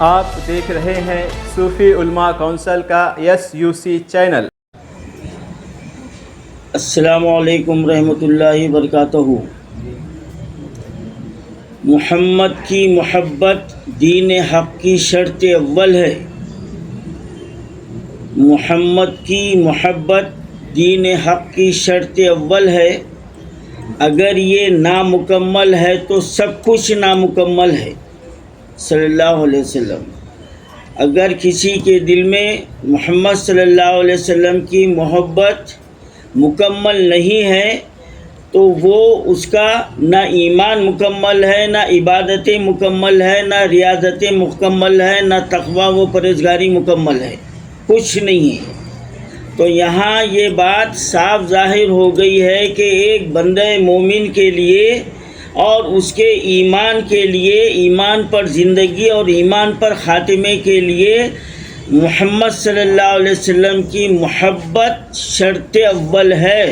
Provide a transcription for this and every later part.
آپ دیکھ رہے ہیں صوفی علماء کونسل کا SUC چینل۔ السلام علیکم رحمۃ اللہ وبرکاتہ۔ محمد کی محبت دین حق کی شرط اول ہے۔ محمد کی محبت دین حق کی شرط اول ہے۔ اگر یہ نامکمل ہے تو سب کچھ نامکمل ہے۔ صلی اللہ علیہ وسلم۔ اگر کسی کے دل میں محمد صلی اللہ علیہ وسلم کی محبت مکمل نہیں ہے تو وہ اس کا نہ ایمان مکمل ہے، نہ عبادت مکمل ہے، نہ ریاضت مکمل ہے، نہ تقوی و پرہیزگاری مکمل ہے، کچھ نہیں ہے۔ تو یہاں یہ بات صاف ظاہر ہو گئی ہے کہ ایک بندہ مومن کے لیے اور اس کے ایمان کے لیے، ایمان پر زندگی اور ایمان پر خاتمے کے لیے محمد صلی اللہ علیہ وسلم کی محبت شرط اول ہے۔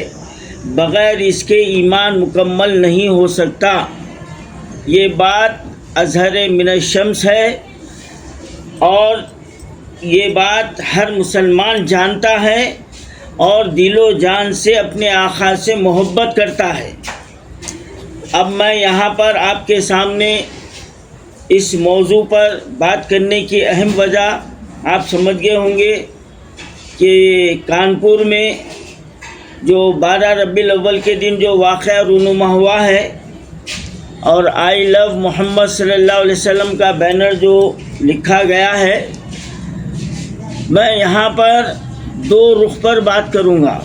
بغیر اس کے ایمان مکمل نہیں ہو سکتا۔ یہ بات اظہر من الشمس ہے اور یہ بات ہر مسلمان جانتا ہے اور دل و جان سے اپنے آقا سے محبت کرتا ہے۔ اب میں یہاں پر آپ کے سامنے اس موضوع پر بات کرنے کی اہم وجہ آپ سمجھ گئے ہوں گے کہ کانپور میں جو 12 ربیع الاول کے دن جو واقعہ رونما ہوا ہے اور آئی لو محمد صلی اللہ علیہ وسلم کا بینر جو لکھا گیا ہے، میں یہاں پر دو رخ پر بات کروں گا۔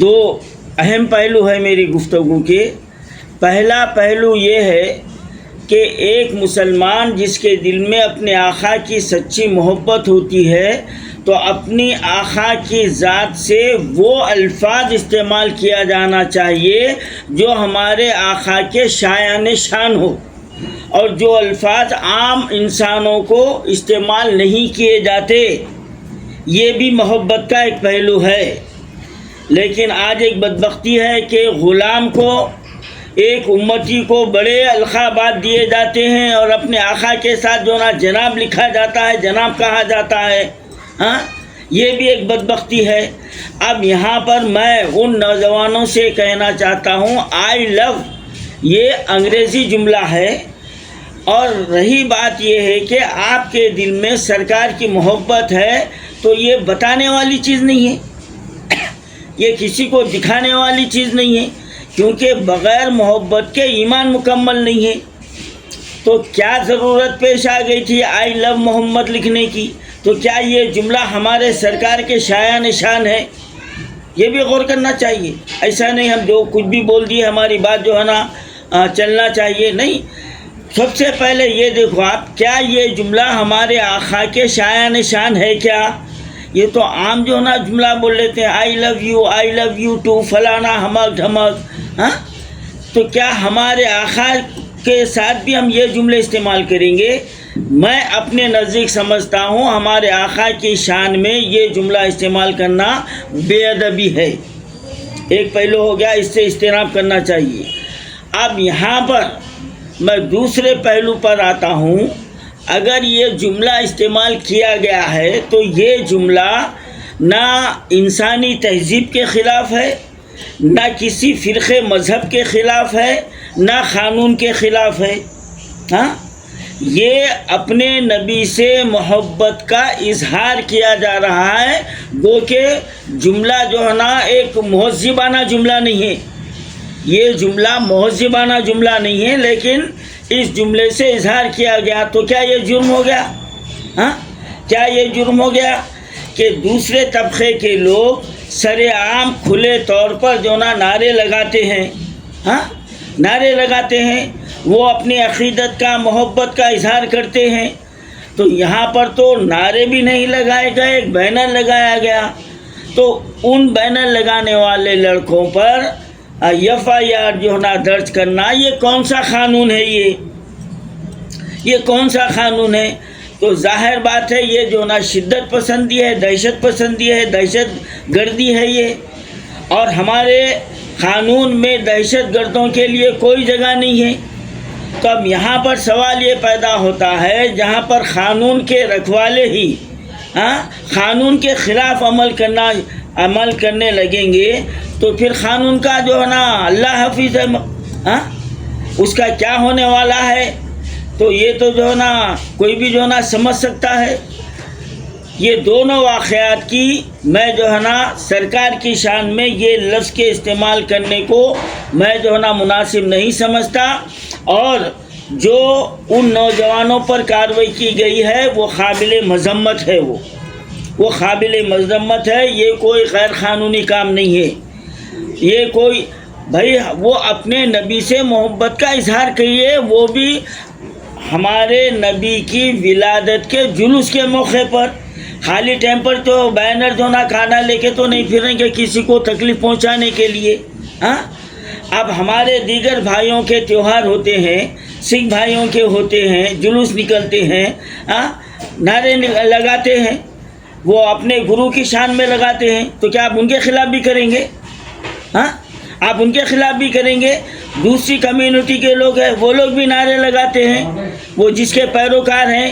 دو اہم پہلو ہے میری گفتگو کے۔ پہلا پہلو یہ ہے کہ ایک مسلمان جس کے دل میں اپنے آقا کی سچی محبت ہوتی ہے تو اپنی آقا کی ذات سے وہ الفاظ استعمال کیا جانا چاہیے جو ہمارے آقا کے شایان شان ہو، اور جو الفاظ عام انسانوں کو استعمال نہیں کیے جاتے۔ یہ بھی محبت کا ایک پہلو ہے۔ لیکن آج ایک بدبختی ہے کہ غلام کو، ایک امتی کو بڑے القابات دیے جاتے ہیں اور اپنے آقا کے ساتھ جو نا جناب لکھا جاتا ہے، جناب کہا جاتا ہے۔ یہ بھی ایک بدبختی ہے۔ اب یہاں پر میں ان نوجوانوں سے کہنا چاہتا ہوں، آئی لو یہ انگریزی جملہ ہے، اور رہی بات یہ ہے کہ آپ کے دل میں سرکار کی محبت ہے تو یہ بتانے والی چیز نہیں ہے، یہ کسی کو دکھانے والی چیز نہیں ہے، کیونکہ بغیر محبت کے ایمان مکمل نہیں ہے۔ تو کیا ضرورت پیش آ گئی تھی آئی لو محمد لکھنے کی؟ تو کیا یہ جملہ ہمارے سرکار کے شایان شان ہے؟ یہ بھی غور کرنا چاہیے۔ ایسا نہیں ہم جو کچھ بھی بول دیے ہماری بات جو ہے نا چلنا چاہیے، نہیں۔ سب سے پہلے یہ دیکھو آپ، کیا یہ جملہ ہمارے آقا کے شایان شان ہے کیا؟ یہ تو عام جو نا جملہ بول لیتے ہیں، آئی لو یو ٹو فلانا ہمک دھمک۔ تو کیا ہمارے آقا کے ساتھ بھی ہم یہ جملے استعمال کریں گے؟ میں اپنے نزدیک سمجھتا ہوں ہمارے آقا کی شان میں یہ جملہ استعمال کرنا بے ادبی ہے۔ ایک پہلو ہو گیا، اس سے اجتناب کرنا چاہیے۔ اب یہاں پر میں دوسرے پہلو پر آتا ہوں۔ اگر یہ جملہ استعمال کیا گیا ہے تو یہ جملہ نہ انسانی تہذیب کے خلاف ہے، نہ کسی فرقے مذہب کے خلاف ہے، نہ قانون کے خلاف ہے۔ یہ اپنے نبی سے محبت کا اظہار کیا جا رہا ہے، گو کہ جملہ جو ہے نا ایک مہذبانہ جملہ نہیں ہے۔ یہ جملہ مہذبانہ جملہ نہیں ہے، لیکن اس جملے سے اظہار کیا گیا تو کیا یہ جرم ہو گیا؟ کیا یہ جرم ہو گیا کہ دوسرے طبقے کے لوگ سر عام کھلے طور پر جو نا نعرے لگاتے ہیں، نعرے لگاتے ہیں، وہ اپنی عقیدت کا، محبت کا اظہار کرتے ہیں۔ تو یہاں پر تو نعرے بھی نہیں لگائے گئے، ایک بینر لگایا گیا۔ تو ان بینر لگانے والے لڑکوں پر FIR جو ہے نا درج کرنا، یہ کون سا قانون ہے؟ یہ کون سا قانون ہے؟ تو ظاہر بات ہے یہ جو نا شدت پسندی ہے، دہشت پسندی ہے، دہشت گردی ہے یہ، اور ہمارے قانون میں دہشت گردوں کے لیے کوئی جگہ نہیں ہے۔ تو اب یہاں پر سوال یہ پیدا ہوتا ہے جہاں پر قانون کے رکھوالے ہی قانون کے خلاف عمل کرنے لگیں گے تو پھر قانون کا جو ہے نا اللہ حافظ ہے اس کا کیا ہونے والا ہے، تو یہ تو جو ہے نا کوئی بھی جو ہے نا سمجھ سکتا ہے۔ یہ دونوں واقعات کی میں جو ہے نا سرکار کی شان میں یہ لفظ کے استعمال کرنے کو میں جو ہے نا مناسب نہیں سمجھتا، اور جو ان نوجوانوں پر کارروائی کی گئی ہے وہ قابل مذمت ہے، وہ قابل مذمت ہے۔ یہ کوئی غیر قانونی کام نہیں ہے، یہ کوئی بھائی وہ اپنے نبی سے محبت کا اظہار کریے، وہ بھی ہمارے نبی کی ولادت کے جلوس کے موقع پر۔ خالی ٹائم پر تو بینر جو نا کھانا لے کے تو نہیں پھریں گے کسی کو تکلیف پہنچانے کے لیے۔ اب ہمارے دیگر بھائیوں کے تیوہار ہوتے ہیں، سکھ بھائیوں کے ہوتے ہیں، جلوس نکلتے ہیں، نعرے لگاتے ہیں، وہ اپنے گرو کی شان میں لگاتے ہیں، تو کیا آپ ان کے خلاف بھی کریں گے؟ آپ ان کے خلاف بھی کریں گے؟ دوسری کمیونٹی کے لوگ ہیں وہ لوگ بھی نعرے لگاتے ہیں، وہ جس کے پیروکار ہیں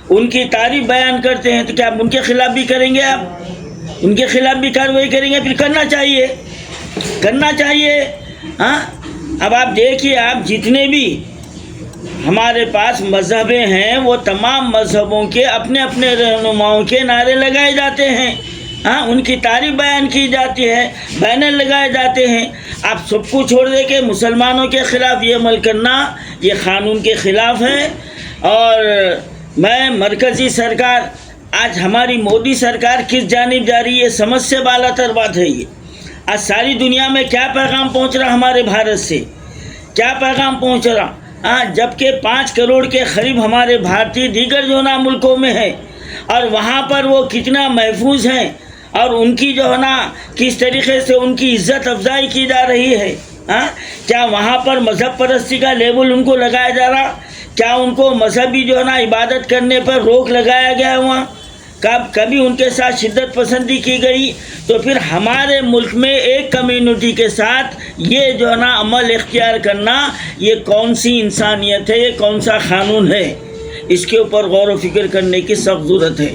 ان کی تعریف بیان کرتے ہیں، تو کیا آپ ان کے خلاف بھی کریں گے؟ آپ ان کے خلاف بھی کارروائی کریں گے؟ پھر کرنا چاہیے۔ اب آپ دیکھیے، آپ جتنے بھی ہمارے پاس مذہبیں ہیں وہ تمام مذہبوں کے اپنے اپنے رہنماؤں کے نعرے لگائے جاتے ہیں، ان کی تعریف بیان کی جاتی ہے، بینر لگائے جاتے ہیں۔ آپ سب کو چھوڑ دے کے مسلمانوں کے خلاف یہ عمل کرنا یہ قانون کے خلاف ہے۔ اور میں مرکزی سرکار، آج ہماری مودی سرکار کس جانب جا رہی ہے، سمجھ سے بالا تر بات ہے۔ یہ آج ساری دنیا میں کیا پیغام پہنچ رہا ہمارے بھارت سے، کیا پیغام پہنچ رہا، جبکہ 5 کروڑ کے قریب ہمارے بھارتی دیگر جو نا ملکوں میں ہیں، اور وہاں پر وہ کتنا محفوظ ہیں، اور ان کی جو ہے نا کس طریقے سے ان کی عزت افزائی کی جا رہی ہے۔ کیا وہاں پر مذہب پرستی کا لیبل ان کو لگایا جا رہا؟ کیا ان کو مذہبی جو ہے نا عبادت کرنے پر روک لگایا گیا ہے وہاں؟ کبھی ان کے ساتھ شدت پسندی کی گئی؟ تو پھر ہمارے ملک میں ایک کمیونٹی کے ساتھ یہ جو ہے نا عمل اختیار کرنا یہ کون سی انسانیت ہے، یہ کون سا قانون ہے؟ اس کے اوپر غور و فکر کرنے کی سخت ضرورت ہے۔